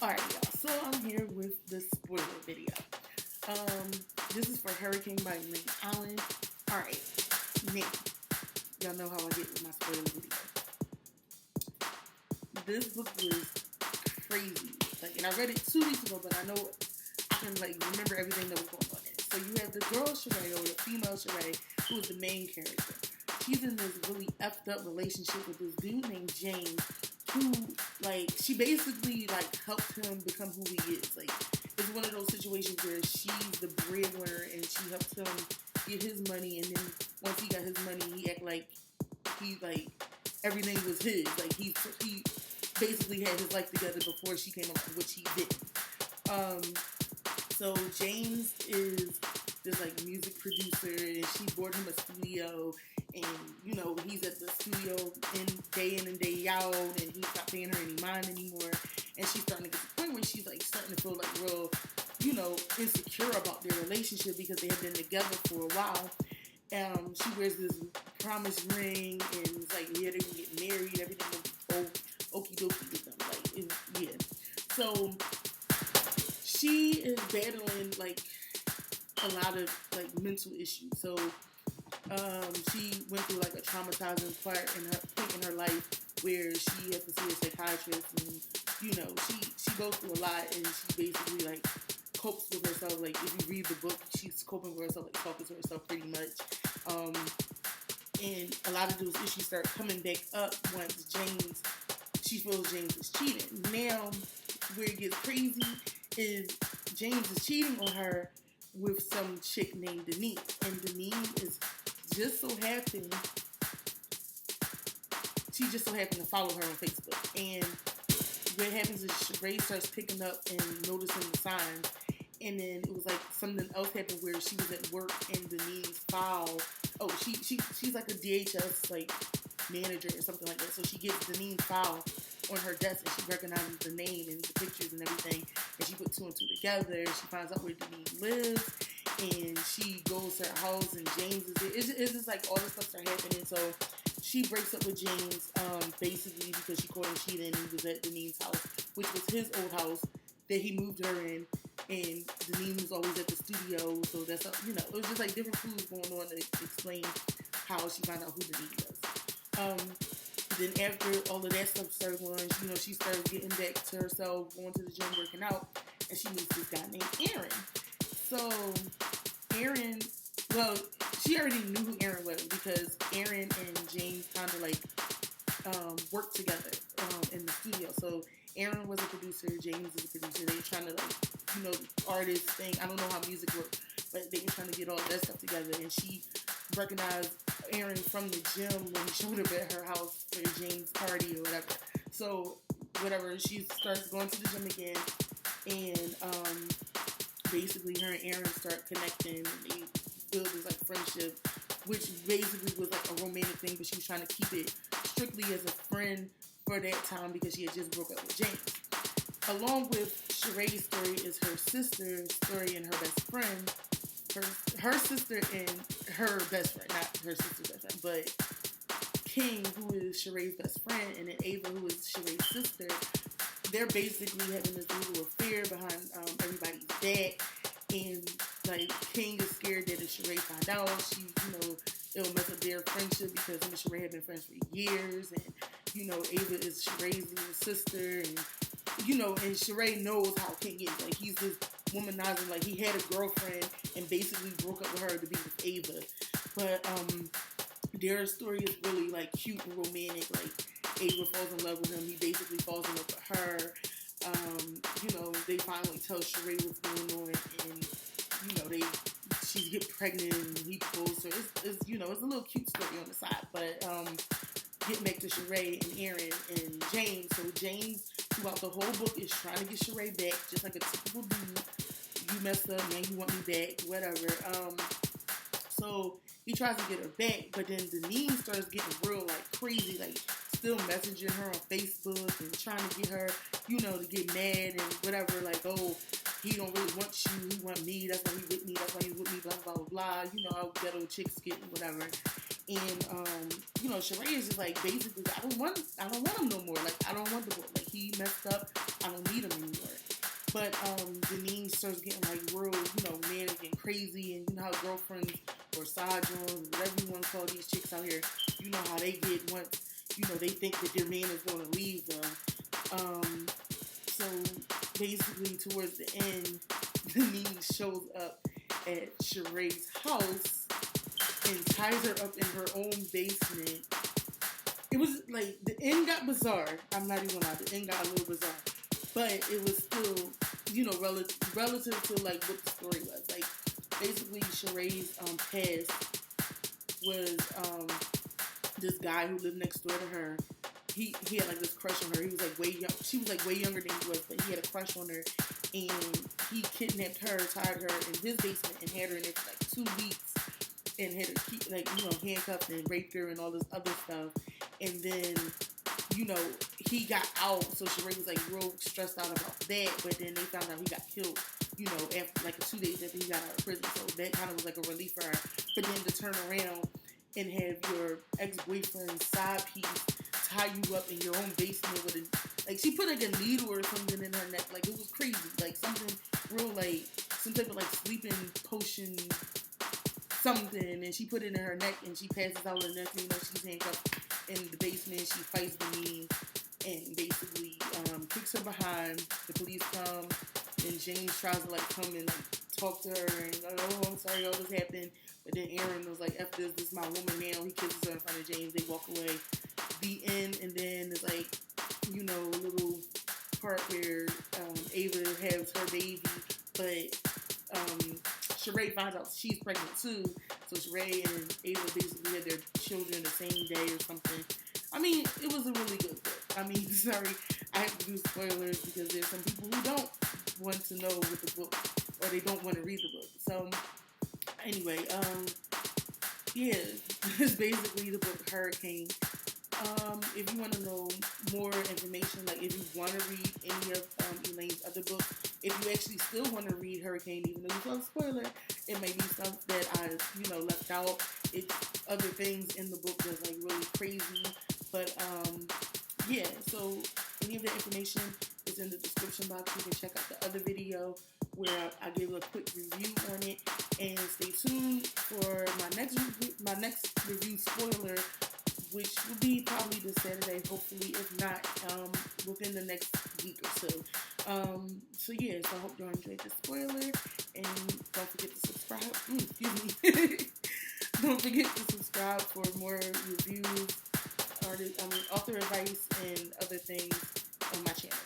Alright, y'all. So I'm here with the spoiler video. Um, this is for Hurricane by Elaine. Alright, now, y'all know how I get with my spoiler video. This book was crazy. And I read it 2 weeks ago, but I know I can remember everything that was going on in it. So you have the girl Sharae, or the female Sharae, who is the main character. She's in this really effed up relationship with this dude named James, who, she basically, helped him become who he is. It's one of those situations where she's the breadwinner and she helped him get his money, and then once he got his money, he act like everything was his. He basically had his life together before she came along, which he didn't. So James is this music producer, and she bought him a studio, and he's at the studio in and day out, and he's not paying her any mind anymore, and she's starting to get to the point where she's starting to feel real, insecure about their relationship because they have been together for a while. She wears this promise ring, and it's yeah, they're gonna get married, everything will be okie dokie with them, yeah. So she is battling a lot of mental issues. So she went through a traumatizing point in her life where she has to see a psychiatrist, and she goes through a lot, and she basically copes with herself. If you read the book, she's coping with herself, talking to herself pretty much. And a lot of those issues start coming back up once she feels James is cheating. Now, where it gets crazy is James is cheating on her with some chick named Denise. And Denise is just so happened to follow her on Facebook. And what happens is Sharae starts picking up and noticing the signs. And then it was something else happened where she was at work and Denise file. Oh, she's a DHS manager or something like that. So she gets Denise's file on her desk, and she recognizes the name and the pictures and everything, and she puts two and two together. She finds out where Denise lives, and she goes to her house, and James is there. It's just all this stuff starts happening. So she breaks up with James, basically because she caught him cheating, and he was at Denise's house, which was his old house that he moved her in, and Denise was always at the studio. So that's it was just different clues going on to explain how she found out who Denise was. Then after all of that stuff started going, she started getting back to herself, going to the gym, working out, and she meets this guy named Aaron. So Aaron, she already knew who Aaron was because Aaron and James kind of worked together in the studio. So Aaron was a producer, James is a producer. They were trying to artist thing. I don't know how music works, but they were trying to get all that stuff together, and she recognized Aaron from the gym when he showed up at her house for James' party or whatever. So, whatever, she starts going to the gym again, and basically her and Aaron start connecting, and they build this friendship, which basically was a romantic thing, but she was trying to keep it strictly as a friend for that time because she had just broke up with James. Along with Sharae's story is her sister's story and her best friend. Her sister and her best friend, not her sister's best friend, but King, who is Sharae's best friend, and then Ava, who is Sharae's sister, they're basically having this little affair behind everybody's back, and King is scared that if Sharae find out, it'll mess up their friendship because him and Sharae have been friends for years, and Ava is Sharae's little sister, and and Sharae knows how King is. He's this womanizing, he had a girlfriend and basically broke up with her to be with Ava. But their story is really cute and romantic. Ava falls in love with him, he basically falls in love with her. They finally tell Sharae what's going on, and she gets pregnant and he pulls her. It's a little cute story on the side. But getting back to Sharae and Aaron and James. So James, throughout the whole book, is trying to get Sharae back, just like a typical dude. You messed up, man, you want me back, whatever. So he tries to get her back, but then Denise starts getting real crazy, still messaging her on Facebook and trying to get her, to get mad and whatever, oh, he don't really want you, he want me, that's why he with me, that's why he with me, blah, blah, blah, blah, how ghetto chicks get and whatever. And, Sharae is just basically, I don't want him no more. I don't want the boy. He messed up. I don't need him anymore. But Denise starts getting like real, manic and crazy, and you know how girlfriends or side joints, whatever you want to call these chicks out here, you know how they get once, they think that their man is going to leave them. So basically, towards the end, Denise shows up at Sharae's house and ties her up in her own basement. It was like, the end got bizarre. I'm not even gonna lie, the end got a little bizarre. But it was still, relative to like what the story was. Like, basically, Sharae's past was this guy who lived next door to her. He had like this crush on her. He was like way young. She was like way younger than he was, but he had a crush on her. And he kidnapped her, tied her in his basement, and had her in there for like 2 weeks, and had her handcuffed and raped her and all this other stuff. And then, he got out, so Sharae was like real stressed out about that. But then they found out he got killed, after like 2 days after he got out of prison. So that kind of was like a relief for her. But then to turn around and have your ex-boyfriend's side piece tie you up in your own basement with she put like a needle or something in her neck. Like, it was crazy. Like, something real, like some type of like sleeping potion something, and she put it in her neck, and she passes out, and next thing you know, she's handcuffed in the basement. She fights Denise and basically kicks her behind. The police come, and James tries to like come and like talk to her, and oh, I'm sorry all this happened. But then Aaron was like, F this is my woman now. He kisses her in front of James. They walk away. The end. And then it's like, a little part where Ava has her baby, but Sharae finds out she's pregnant too. So Sharae and Ava basically had their children the same day or something. I mean, it was a really good book. I mean, sorry, I have to do spoilers because there's some people who don't want to know what the book, or they don't want to read the book. So anyway, yeah, it's basically the book Hurricane. If you want to know more information, like if you want to read any of Elaine's other books, if you actually still want to read Hurricane, even though it's not a spoiler, it may be stuff that I, left out. It's other things in the book that's like really crazy. But yeah, so any of the information is in the description box. You can check out the other video where I give a quick review on it, and stay tuned for my next review spoiler, which will be probably this Saturday, hopefully, if not, within the next week or so. So yeah, so I hope y'all enjoyed the spoiler, and don't forget to subscribe. Excuse me. Don't forget to subscribe for more reviews, author advice, and other things on my channel.